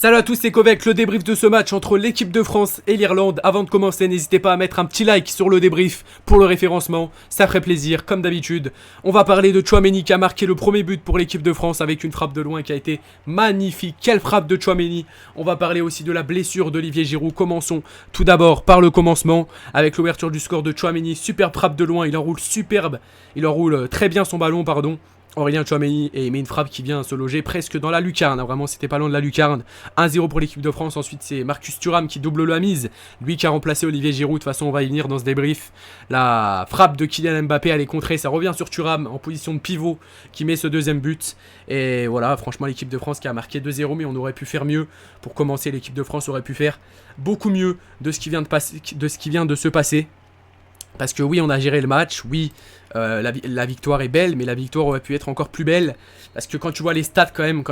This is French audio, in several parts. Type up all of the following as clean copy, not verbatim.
Salut à tous, c'est Kovek, le débrief de ce match entre l'équipe de France et l'Irlande. Avant de commencer, n'hésitez pas à mettre un petit like sur le débrief pour le référencement, ça ferait plaisir, comme d'habitude. On va parler de Tchouaméni qui a marqué le premier but pour l'équipe de France avec une frappe de loin qui a été magnifique. Quelle frappe de Tchouaméni. On va parler aussi de la blessure d'Olivier Giroud. Commençons tout d'abord par le commencement avec l'ouverture du score de Tchouaméni. Superbe frappe de loin, il enroule très bien son ballon, pardon. Aurélien Tchouaméni et il met une frappe qui vient se loger presque dans la lucarne, vraiment c'était pas loin de la lucarne. 1-0 pour l'équipe de France, ensuite c'est Marcus Thuram qui double la mise, lui qui a remplacé Olivier Giroud, de toute façon on va y venir dans ce débrief. La frappe de Kylian Mbappé, elle est contrée, ça revient sur Thuram en position de pivot qui met ce deuxième but. Et voilà, franchement l'équipe de France qui a marqué 2-0, mais on aurait pu faire mieux. Pour commencer, l'équipe de France aurait pu faire beaucoup mieux de ce qui vient de se passer. Parce que oui, on a géré le match, oui, la victoire est belle, mais la victoire aurait pu être encore plus belle. Parce que quand tu vois les stats quand même,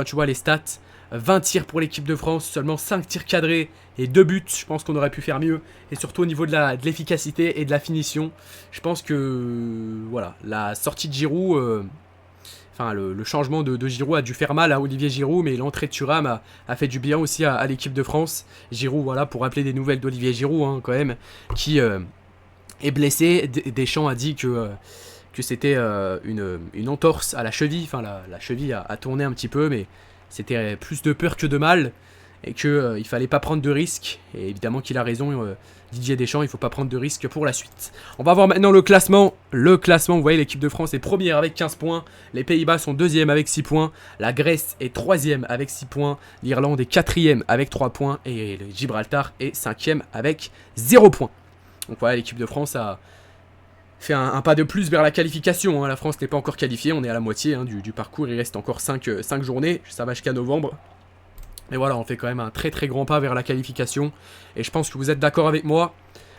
20 tirs pour l'équipe de France, seulement 5 tirs cadrés et 2 buts, je pense qu'on aurait pu faire mieux. Et surtout au niveau de l'efficacité et de la finition, je pense que voilà, la sortie de Giroud, le changement de Giroud a dû faire mal à Olivier Giroud, mais l'entrée de Thuram a fait du bien aussi à l'équipe de France. Giroud, voilà, pour rappeler des nouvelles d'Olivier Giroud, hein, quand même, qui est blessé. Deschamps a dit que c'était une entorse à la cheville. Enfin, la cheville a tourné un petit peu, mais c'était plus de peur que de mal. Et qu'il fallait pas prendre de risques. Et évidemment qu'il a raison, Didier Deschamps, il faut pas prendre de risques pour la suite. On va voir maintenant le classement. Le classement, vous voyez, l'équipe de France est première avec 15 points. Les Pays-Bas sont deuxième avec 6 points. La Grèce est troisième avec 6 points. L'Irlande est quatrième avec 3 points. Et le Gibraltar est cinquième avec 0 points. Donc voilà, l'équipe de France a fait un pas de plus vers la qualification. Hein. La France n'est pas encore qualifiée, on est à la moitié du parcours. Il reste encore 5 journées, ça va jusqu'à novembre. Mais voilà, on fait quand même un très très grand pas vers la qualification. Et je pense que vous êtes d'accord avec moi.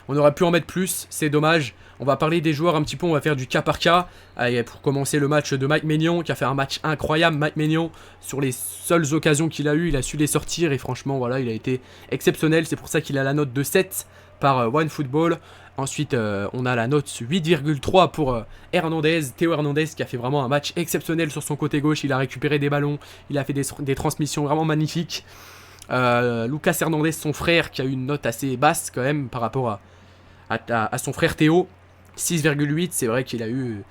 On aurait pu en mettre plus, c'est dommage. On va parler des joueurs un petit peu, on va faire du cas par cas. Allez, pour commencer, le match de Mike Maignan, qui a fait un match incroyable. Mike Maignan, sur les seules occasions qu'il a eues, il a su les sortir. Et franchement, voilà, il a été exceptionnel. C'est pour ça qu'il a la note de 7 par OneFootball. Ensuite, on a la note 8,3 pour Théo Hernandez, qui a fait vraiment un match exceptionnel sur son côté gauche. Il a récupéré des ballons, il a fait des transmissions vraiment magnifiques. Lucas Hernandez, son frère, qui a eu une note assez basse quand même par rapport à son frère Théo. 6,8, c'est vrai qu'il a eu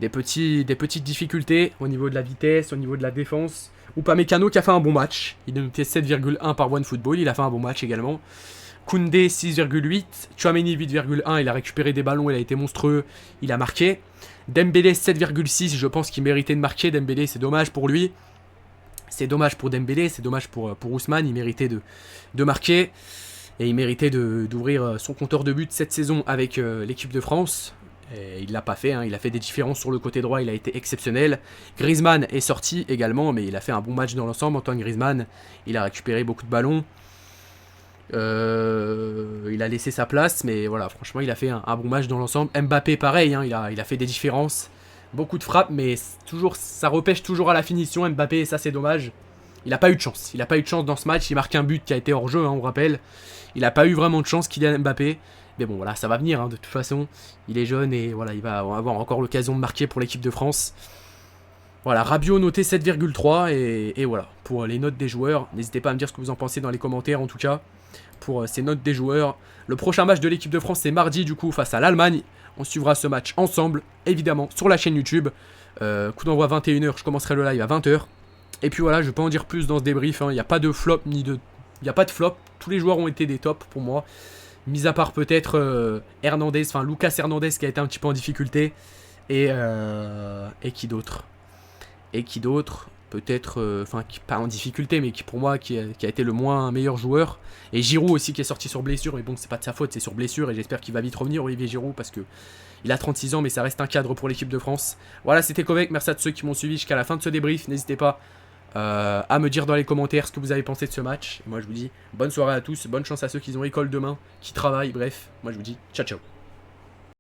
des petites difficultés au niveau de la vitesse, au niveau de la défense. Upamecano qui a fait un bon match. Il est noté 7,1 par OneFootball, il a fait un bon match également. Koundé 6,8, Tchouaméni 8,1, il a récupéré des ballons, il a été monstrueux, il a marqué. Dembélé 7,6, je pense qu'il méritait de marquer. Dembélé, c'est dommage pour lui. C'est dommage pour Dembélé, c'est dommage pour Ousmane, il méritait de marquer. Et il méritait d'ouvrir son compteur de buts cette saison avec l'équipe de France. Et il l'a pas fait, hein. Il a fait des différences sur le côté droit, il a été exceptionnel. Griezmann est sorti également, mais il a fait un bon match dans l'ensemble. Antoine Griezmann, il a récupéré beaucoup de ballons. Il a laissé sa place, mais voilà, franchement, il a fait un bon match dans l'ensemble. Mbappé, pareil, hein, il a fait des différences. Beaucoup de frappes, mais ça repêche toujours à la finition. Mbappé, et ça, c'est dommage. Il n'a pas eu de chance. Il n'a pas eu de chance dans ce match. Il marque un but qui a été hors jeu, hein, on rappelle. Il n'a pas eu vraiment de chance, Kylian Mbappé. Mais bon, voilà, ça va venir, hein, de toute façon. Il est jeune et voilà, il va avoir encore l'occasion de marquer pour l'équipe de France. Voilà, Rabiot noté 7,3 et voilà, pour les notes des joueurs. N'hésitez pas à me dire ce que vous en pensez dans les commentaires, en tout cas, pour ces notes des joueurs. Le prochain match de l'équipe de France, c'est mardi, du coup, face à l'Allemagne. On suivra ce match ensemble, évidemment, sur la chaîne YouTube. Coup d'envoi 21h, je commencerai le live à 20h. Et puis voilà, je ne vais pas en dire plus dans ce débrief. Il n'y a pas de flop, il n'y a pas de flop. Tous les joueurs ont été des tops pour moi. Mis à part peut-être Lucas Hernandez qui a été un petit peu en difficulté. Et qui d'autre peut-être, pas en difficulté, mais qui pour moi qui a été le moins meilleur joueur. Et Giroud aussi qui est sorti sur blessure, mais bon, c'est pas de sa faute, c'est sur blessure, et j'espère qu'il va vite revenir, Olivier Giroud, parce que il a 36 ans, mais ça reste un cadre pour l'équipe de France. Voilà, c'était Kovek, merci à tous ceux qui m'ont suivi jusqu'à la fin de ce débrief. N'hésitez pas à me dire dans les commentaires ce que vous avez pensé de ce match. Et moi je vous dis bonne soirée à tous, bonne chance à ceux qui ont école demain, qui travaillent, bref, moi je vous dis ciao ciao.